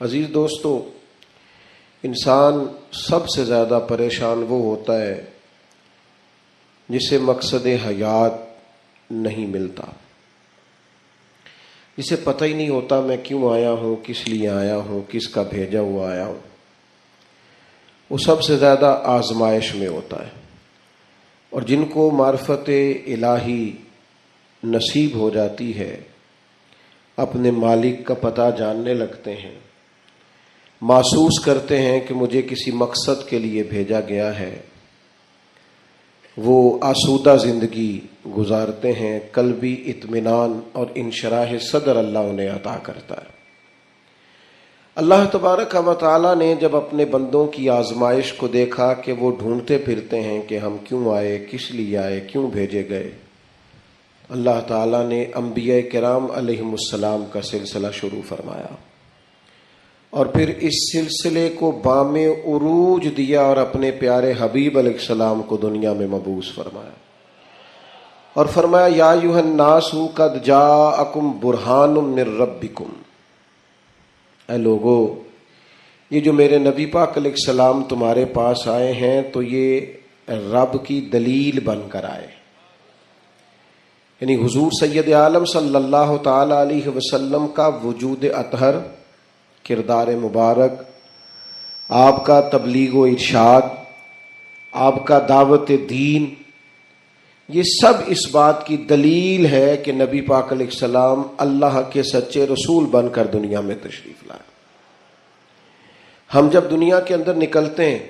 عزیز دوستو، انسان سب سے زیادہ پریشان وہ ہوتا ہے جسے مقصد حیات نہیں ملتا، جسے پتہ ہی نہیں ہوتا میں کیوں آیا ہوں، کس لیے آیا ہوں، کس کا بھیجا ہوا آیا ہوں۔ وہ سب سے زیادہ آزمائش میں ہوتا ہے، اور جن کو معرفت الہی نصیب ہو جاتی ہے اپنے مالک کا پتہ جاننے لگتے ہیں، محسوس کرتے ہیں کہ مجھے کسی مقصد کے لیے بھیجا گیا ہے، وہ آسودہ زندگی گزارتے ہیں، قلبی اطمینان اور انشراح صدر اللہ انہیں عطا کرتا ہے۔ اللہ تبارک و تعالی نے جب اپنے بندوں کی آزمائش کو دیکھا کہ وہ ڈھونڈتے پھرتے ہیں کہ ہم کیوں آئے، کس لیے آئے، کیوں بھیجے گئے، اللہ تعالیٰ نے انبیاء کرام علیہم السلام کا سلسلہ شروع فرمایا، اور پھر اس سلسلے کو بام عروج دیا اور اپنے پیارے حبیب علیہ السلام کو دنیا میں مبعوث فرمایا، اور فرمایا یا ایھا الناس قد جاءکم برہان من ربکم، اے لوگو یہ جو میرے نبی پاک علیہ السلام تمہارے پاس آئے ہیں تو یہ رب کی دلیل بن کر آئے، یعنی حضور سید عالم صلی اللہ تعالی علیہ وسلم کا وجود اطہر، کردار مبارک، آپ کا تبلیغ و ارشاد، آپ کا دعوت دین، یہ سب اس بات کی دلیل ہے کہ نبی پاک علیہ السلام اللہ کے سچے رسول بن کر دنیا میں تشریف لائے۔ ہم جب دنیا کے اندر نکلتے ہیں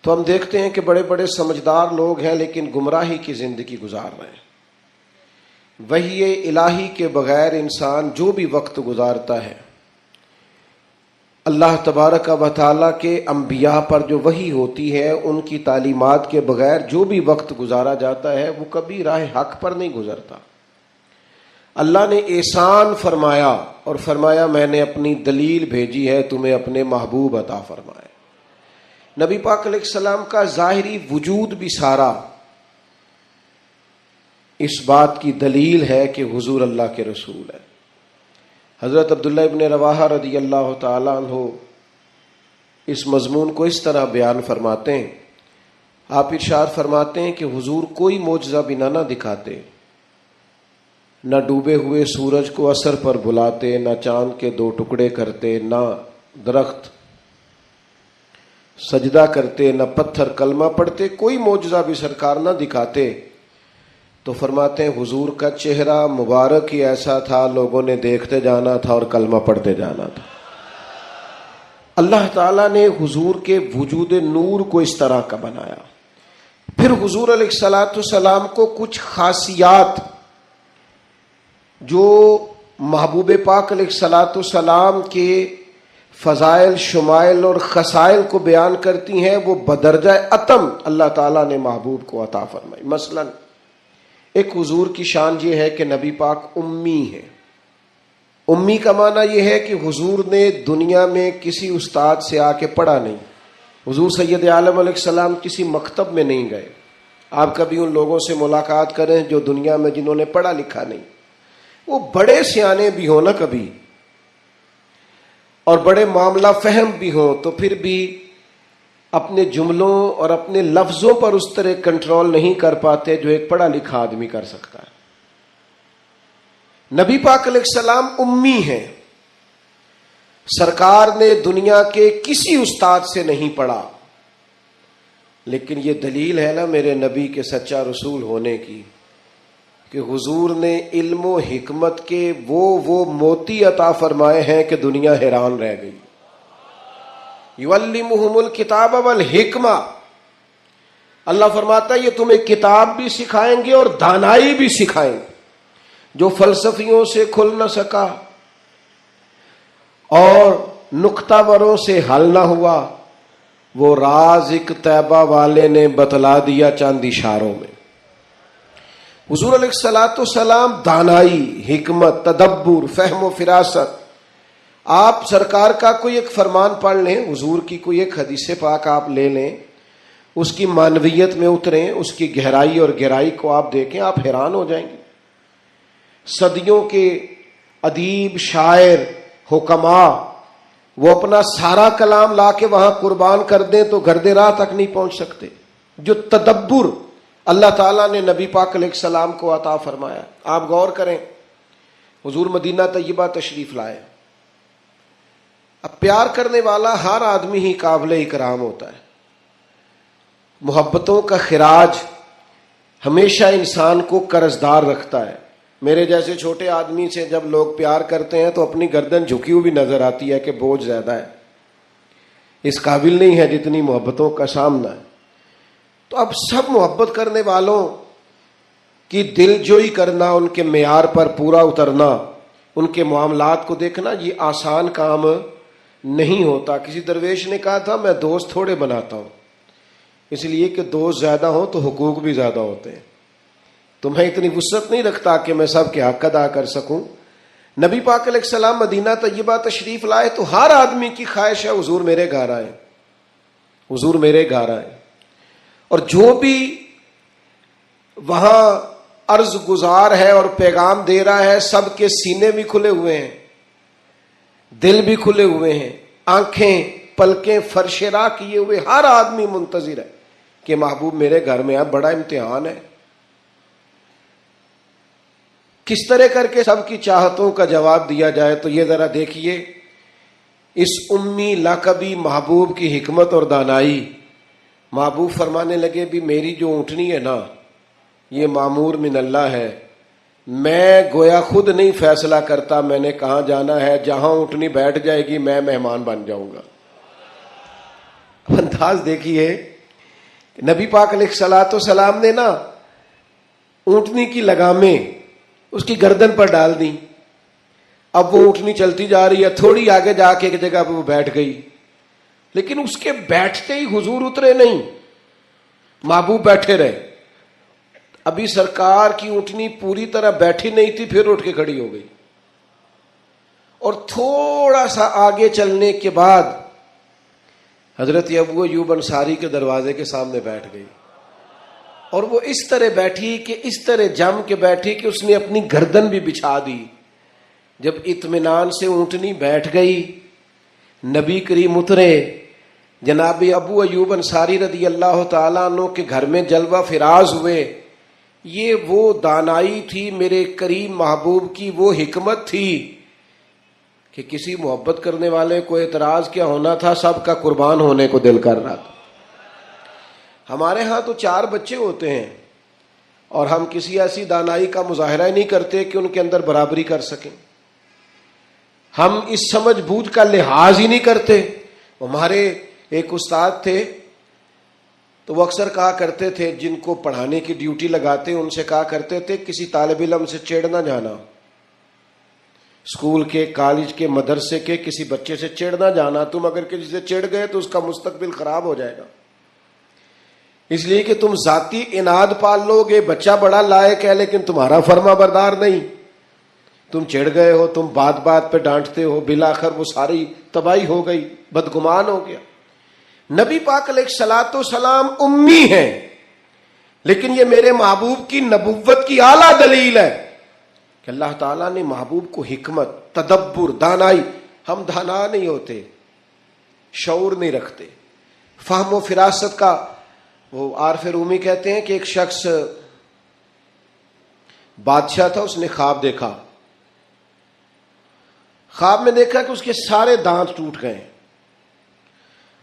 تو ہم دیکھتے ہیں کہ بڑے بڑے سمجھدار لوگ ہیں لیکن گمراہی کی زندگی گزار رہے ہیں۔ وحی الہی کے بغیر انسان جو بھی وقت گزارتا ہے، اللہ تبارک و تعالیٰ کے انبیاء پر جو وحی ہوتی ہے ان کی تعلیمات کے بغیر جو بھی وقت گزارا جاتا ہے وہ کبھی راہ حق پر نہیں گزرتا۔ اللہ نے احسان فرمایا اور فرمایا میں نے اپنی دلیل بھیجی ہے تمہیں اپنے محبوب عطا فرمائے۔ نبی پاک علیہ السلام کا ظاہری وجود بھی سارا اس بات کی دلیل ہے کہ حضور اللہ کے رسول ہے۔ حضرت عبداللہ ابن رواحہ رضی اللہ تعالیٰ عنہ اس مضمون کو اس طرح بیان فرماتے ہیں، آپ ارشاد فرماتے ہیں کہ حضور کوئی معجزہ بھی نہ دکھاتے، نہ ڈوبے ہوئے سورج کو اثر پر بلاتے، نہ چاند کے 2 ٹکڑے کرتے، نہ درخت سجدہ کرتے، نہ پتھر کلمہ پڑھتے، کوئی معجزہ بھی سرکار نہ دکھاتے، تو فرماتے ہیں حضور کا چہرہ مبارک ہی ایسا تھا لوگوں نے دیکھتے جانا تھا اور کلمہ پڑھتے جانا تھا۔ اللہ تعالیٰ نے حضور کے وجود نور کو اس طرح کا بنایا۔ پھر حضور علیہ الصلاۃ والسلام کو کچھ خاصیات جو محبوب پاک علیہ الصلاۃ والسلام کے فضائل، شمائل اور خصائل کو بیان کرتی ہیں، وہ بدرجہ اتم اللہ تعالیٰ نے محبوب کو عطا فرمائی۔ مثلا ایک حضور کی شان یہ ہے کہ نبی پاک امی ہے۔ امی کا معنی یہ ہے کہ حضور نے دنیا میں کسی استاد سے آ کے پڑھا نہیں، حضور سید عالم علیہ السلام کسی مکتب میں نہیں گئے۔ آپ کبھی ان لوگوں سے ملاقات کریں جو دنیا میں جنہوں نے پڑھا لکھا نہیں، وہ بڑے سیانے بھی ہوں نا کبھی اور بڑے معاملہ فہم بھی ہوں، تو پھر بھی اپنے جملوں اور اپنے لفظوں پر اس طرح کنٹرول نہیں کر پاتے جو ایک پڑھا لکھا آدمی کر سکتا ہے۔ نبی پاک علیہ السلام امی ہیں، سرکار نے دنیا کے کسی استاد سے نہیں پڑھا، لیکن یہ دلیل ہے نا میرے نبی کے سچا رسول ہونے کی کہ حضور نے علم و حکمت کے وہ موتی عطا فرمائے ہیں کہ دنیا حیران رہ گئی۔ یعلمہم الکتاب والحکمہ، اللہ فرماتا ہے یہ تمہیں کتاب بھی سکھائیں گے اور دانائی بھی سکھائیں گے۔ جو فلسفیوں سے کھل نہ سکا اور نکتہ وروں سے حل نہ ہوا، وہ راز ایک طیبہ والے نے بتلا دیا چند اشاروں میں۔ حضور علیہ الصلاۃ والسلام دانائی، حکمت، تدبر، فہم و فراست۔ آپ سرکار کا کوئی ایک فرمان پڑھ لیں، حضور کی کوئی ایک حدیث پاک آپ لے لیں، اس کی معنویت میں اتریں، اس کی گہرائی اور گہرائی کو آپ دیکھیں، آپ حیران ہو جائیں گے۔ صدیوں کے ادیب، شاعر، حکما وہ اپنا سارا کلام لا کے وہاں قربان کر دیں تو گرد راہ تک نہیں پہنچ سکتے. جو تدبر اللہ تعالیٰ نے نبی پاک علیہ السلام کو عطا فرمایا. آپ غور کریں, حضور مدینہ طیبہ تشریف لائے. اب پیار کرنے والا ہر آدمی ہی قابل اکرام ہوتا ہے. محبتوں کا خراج ہمیشہ انسان کو قرضدار رکھتا ہے. میرے جیسے چھوٹے آدمی سے جب لوگ پیار کرتے ہیں تو اپنی گردن جھکی ہوئی نظر آتی ہے کہ بوجھ زیادہ ہے, اس قابل نہیں ہے جتنی محبتوں کا سامنا ہے. تو اب سب محبت کرنے والوں کی دل جوئی کرنا, ان کے معیار پر پورا اترنا, ان کے معاملات کو دیکھنا, یہ آسان کام نہیں ہوتا. کسی درویش نے کہا تھا میں دوست تھوڑے بناتا ہوں, اس لیے کہ دوست زیادہ ہوں تو حقوق بھی زیادہ ہوتے ہیں. تو میں اتنی وسعت نہیں رکھتا کہ میں سب کے حق ادا کر سکوں. نبی پاک علیہ السلام مدینہ طیبہ تشریف لائے تو ہر آدمی کی خواہش ہے حضور میرے گھر آئے, حضور میرے گھر آئے. اور جو بھی وہاں عرض گزار ہے اور پیغام دے رہا ہے, سب کے سینے بھی کھلے ہوئے ہیں, دل بھی کھلے ہوئے ہیں, آنکھیں پلکیں فرش راہ کیے ہوئے ہر آدمی منتظر ہے کہ محبوب میرے گھر میں آئے. بڑا امتحان ہے, کس طرح کر کے سب کی چاہتوں کا جواب دیا جائے. تو یہ ذرا دیکھیے اس امی لقبی محبوب کی حکمت اور دانائی. محبوب فرمانے لگے بھی میری جو اونٹنی ہے نا یہ معمور من اللہ ہے, میں گویا خود نہیں فیصلہ کرتا میں نے کہاں جانا ہے, جہاں اونٹنی بیٹھ جائے گی میں مہمان بن جاؤں گا. انداز دیکھیے, نبی پاک علیہ الصلوۃ والسلام نے نا اونٹنی کی لگامیں اس کی گردن پر ڈال دی. اب وہ اونٹنی چلتی جا رہی ہے, تھوڑی آگے جا کے ایک جگہ پہ وہ بیٹھ گئی, لیکن اس کے بیٹھتے ہی حضور اترے نہیں, محبوب بیٹھے رہے. ابھی سرکار کی اونٹنی پوری طرح بیٹھی نہیں تھی, پھر اٹھ کے کھڑی ہو گئی اور تھوڑا سا آگے چلنے کے بعد حضرت ابو ایوب انصاری کے دروازے کے سامنے بیٹھ گئی. اور وہ اس طرح بیٹھی کہ اس طرح جم کے بیٹھی کہ اس نے اپنی گردن بھی بچھا دی. جب اطمینان سے اونٹنی بیٹھ گئی, نبی کریم اترے, جناب ابو ایوب انصاری رضی اللہ تعالیٰ عنہ کے گھر میں جلوہ فراز ہوئے. یہ وہ دانائی تھی میرے کریم محبوب کی, وہ حکمت تھی کہ کسی محبت کرنے والے کو اعتراض کیا ہونا تھا, سب کا قربان ہونے کو دل کر رہا تھا. ہمارے ہاں تو 4 بچے ہوتے ہیں اور ہم کسی ایسی دانائی کا مظاہرہ ہی نہیں کرتے کہ ان کے اندر برابری کر سکیں. ہم اس سمجھ بوجھ کا لحاظ ہی نہیں کرتے. ہمارے ایک استاد تھے تو وہ اکثر کہا کرتے تھے, جن کو پڑھانے کی ڈیوٹی لگاتے ان سے کہا کرتے تھے کسی طالب علم سے چڑ نہ جانا, اسکول کے, کالج کے, مدرسے کے کسی بچے سے چڑ نہ جانا. تم اگر کسی سے چڑ گئے تو اس کا مستقبل خراب ہو جائے گا, اس لیے کہ تم ذاتی اناد پال لو گے. بچہ بڑا لائق ہے لیکن تمہارا فرما بردار نہیں, تم چڑھ گئے ہو, تم بات بات پہ ڈانٹتے ہو, بالآخر وہ ساری تباہی ہو گئی, بدگمان ہو گیا. نبی پاک علیہ الصلوۃ والسلام امی ہیں, لیکن یہ میرے محبوب کی نبوت کی اعلیٰ دلیل ہے کہ اللہ تعالیٰ نے محبوب کو حکمت, تدبر, دانائی. ہم دانا نہیں ہوتے, شعور نہیں رکھتے, فہم و فراست کا. وہ عارف رومی کہتے ہیں کہ ایک شخص بادشاہ تھا, اس نے خواب دیکھا. خواب میں دیکھا کہ اس کے سارے دانت ٹوٹ گئے.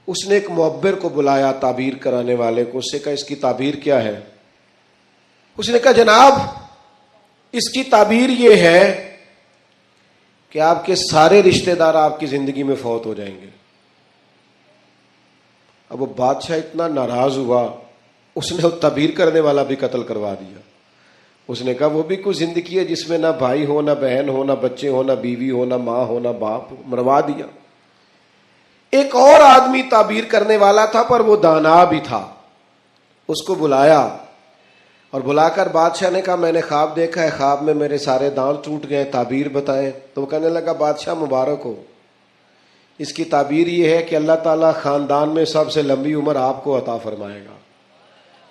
اس نے ایک معبر کو بلایا, تعبیر کرانے والے کو, اس سے کہا اس کی تعبیر کیا ہے؟ اس نے کہا جناب اس کی تعبیر یہ ہے کہ آپ کے سارے رشتہ دار آپ کی زندگی میں فوت ہو جائیں گے. اب وہ بادشاہ اتنا ناراض ہوا, اس نے وہ تعبیر کرنے والا بھی قتل کروا دیا. اس نے کہا وہ بھی کوئی زندگی ہے جس میں نہ بھائی ہو, نہ بہن ہو, نہ بچے ہو, نہ بیوی ہو, نہ ماں ہو, نہ باپ ہو, مروا دیا. ایک اور آدمی تعبیر کرنے والا تھا پر وہ دانا بھی تھا, اس کو بلایا اور بلا کر بادشاہ نے کہا میں نے خواب دیکھا ہے, خواب میں میرے سارے دانت ٹوٹ گئے, تعبیر بتائیں. تو وہ کہنے لگا بادشاہ مبارک ہو, اس کی تعبیر یہ ہے کہ اللہ تعالیٰ خاندان میں سب سے لمبی عمر آپ کو عطا فرمائے گا.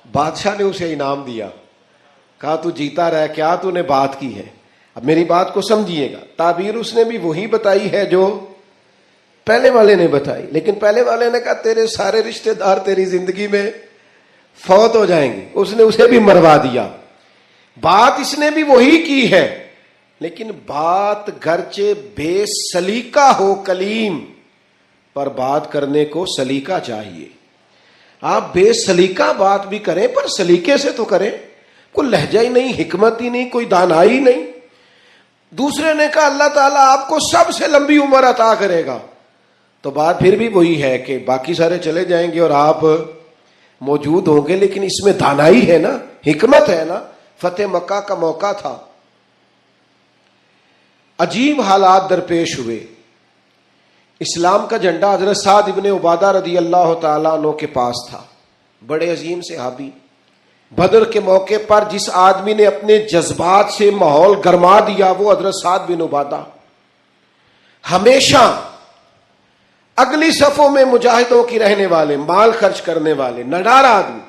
بادشاہ نے اسے انعام دیا, کہا تو جیتا رہ, کیا تو نے بات کی ہے. اب میری بات کو سمجھیے گا، تعبیر اس نے بھی وہی بتائی ہے جو پہلے والے نے بتائی، لیکن پہلے والے نے کہا تیرے سارے رشتہ دار تیری زندگی میں فوت ہو جائیں گے، اس نے اسے بھی مروا دیا۔ بات اس نے بھی وہی کی ہے، لیکن بات گرچہ بے سلیقہ ہو کلیم، پر بات کرنے کو سلیقہ چاہیے۔ آپ بے سلیقہ بات بھی کریں پر سلیقے سے تو کریں، کوئی لہجہ ہی نہیں، حکمت ہی نہیں، کوئی دانائی نہیں۔ دوسرے نے کہا اللہ تعالیٰ آپ کو سب سے لمبی عمر عطا کرے گا، تو بات پھر بھی وہی ہے کہ باقی سارے چلے جائیں گے اور آپ موجود ہوں گے، لیکن اس میں دانائی ہے نا، حکمت ہے نا۔ فتح مکہ کا موقع تھا، عجیب حالات درپیش ہوئے۔ اسلام کا جھنڈا حضرت سعد ابن عبادہ رضی اللہ تعالیٰ عنہ کے پاس تھا، بڑے عظیم صحابی۔ بدر کے موقع پر جس آدمی نے اپنے جذبات سے ماحول گرما دیا وہ حضرت سعد بن عبادہ، ہمیشہ اگلی صفوں میں مجاہدوں کی رہنے والے، مال خرچ کرنے والے، نڈار آدمی،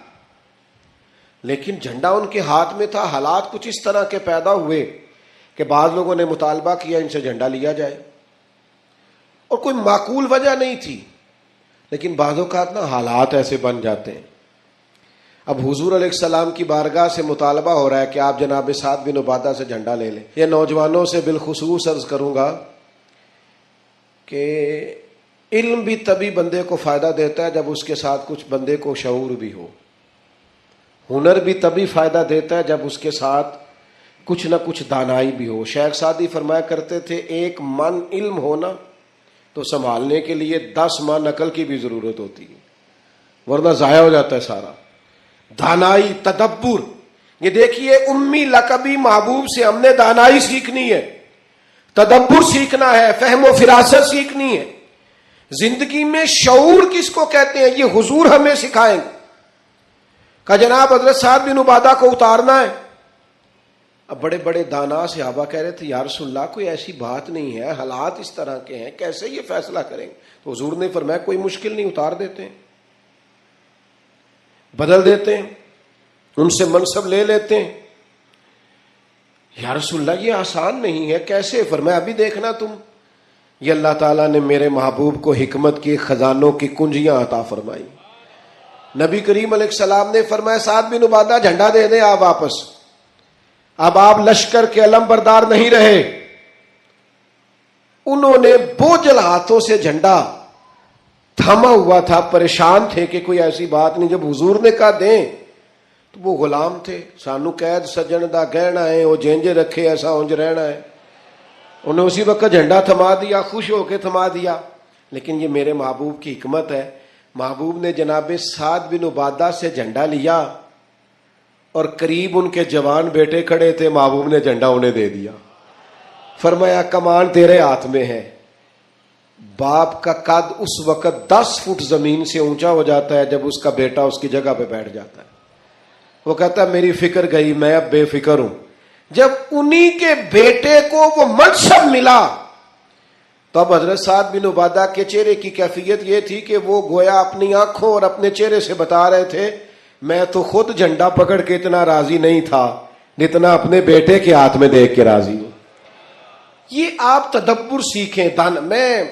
لیکن جھنڈا ان کے ہاتھ میں تھا۔ حالات کچھ اس طرح کے پیدا ہوئے کہ بعض لوگوں نے مطالبہ کیا ان سے جھنڈا لیا جائے، اور کوئی معقول وجہ نہیں تھی، لیکن بعض اوقات نا حالات ایسے بن جاتے ہیں۔ اب حضور علیہ السلام کی بارگاہ سے مطالبہ ہو رہا ہے کہ آپ جناب سعد بن عبادہ سے جھنڈا لے لیں۔ یہ نوجوانوں سے بالخصوص عرض کروں گا کہ علم بھی تبھی بندے کو فائدہ دیتا ہے جب اس کے ساتھ کچھ بندے کو شعور بھی ہو، ہنر بھی تبھی فائدہ دیتا ہے جب اس کے ساتھ کچھ نہ کچھ دانائی بھی ہو۔ شیخ سعدی فرمایا کرتے تھے 1 من علم ہونا تو سنبھالنے کے لیے 10 من عقل کی بھی ضرورت ہوتی ہے، ورنہ ضائع ہو جاتا ہے سارا۔ دانائی، تدبر، یہ دیکھیے امی لقبی محبوب سے ہم نے دانائی سیکھنی ہے، تدبر سیکھنا ہے، فہم و فراست سیکھنی ہے۔ زندگی میں شعور کس کو کہتے ہیں یہ حضور ہمیں سکھائیں گے۔ کہ جناب حضرت سعد بن عبادہ کو اتارنا ہے۔ اب بڑے بڑے دانا صحابہ کہہ رہے تھے یا رسول اللہ کوئی ایسی بات نہیں ہے، حالات اس طرح کے ہیں، کیسے یہ فیصلہ کریں گے؟ تو حضور نے فرمایا کوئی مشکل نہیں، اتار دیتے ہیں، بدل دیتے ہیں، ان سے منصب لے لیتے ہیں۔ یا رسول اللہ یہ آسان نہیں ہے، کیسے؟ فرمایا ابھی دیکھنا تم، یہ اللہ تعالیٰ نے میرے محبوب کو حکمت کی خزانوں کی کنجیاں عطا فرمائی۔ نبی کریم علیہ السلام نے فرمایا سعد بن عبادہ جھنڈا دے دیں آپ واپس، اب آپ لشکر کے علم بردار نہیں رہے۔ انہوں نے بوجھل ہاتھوں سے جھنڈا تھاما ہوا تھا، پریشان تھے کہ کوئی ایسی بات نہیں۔ جب حضور نے کہا دیں تو وہ غلام تھے، سانو قید سجن دا گہنا ہے، وہ جینجے رکھے ایسا اونج رہنا ہے۔ انہیں اسی وقت جھنڈا تھما دیا، خوش ہو کے تھما دیا۔ لیکن یہ میرے محبوب کی حکمت ہے، محبوب نے جناب سعد بن عبادہ سے جھنڈا لیا اور قریب ان کے جوان بیٹے کھڑے تھے، محبوب نے جھنڈا انہیں دے دیا۔ فرمایا کمان تیرے ہاتھ میں ہے۔ باپ کا قد اس وقت 10 فٹ زمین سے اونچا ہو جاتا ہے جب اس کا بیٹا اس کی جگہ پہ بیٹھ جاتا ہے۔ وہ کہتا ہے میری فکر گئی، میں اب بے فکر ہوں۔ جب انہی کے بیٹے کو وہ منصب ملا تو اب حضرت سعد بن عبادہ کے چہرے کی کیفیت یہ تھی کہ وہ گویا اپنی آنکھوں اور اپنے چہرے سے بتا رہے تھے میں تو خود جھنڈا پکڑ کے اتنا راضی نہیں تھا جتنا اپنے بیٹے کے ہاتھ میں دیکھ کے راضی ہوں۔ یہ آپ تدبر سیکھیں۔ میں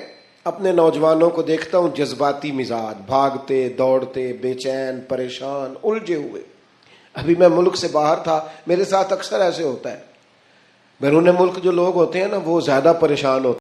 اپنے نوجوانوں کو دیکھتا ہوں جذباتی مزاج، بھاگتے دوڑتے، بے چین، پریشان، الجھے ہوئے۔ ابھی میں ملک سے باہر تھا، میرے ساتھ اکثر ایسے ہوتا ہے، بیرون ملک جو لوگ ہوتے ہیں نا وہ زیادہ پریشان ہوتے ہیں۔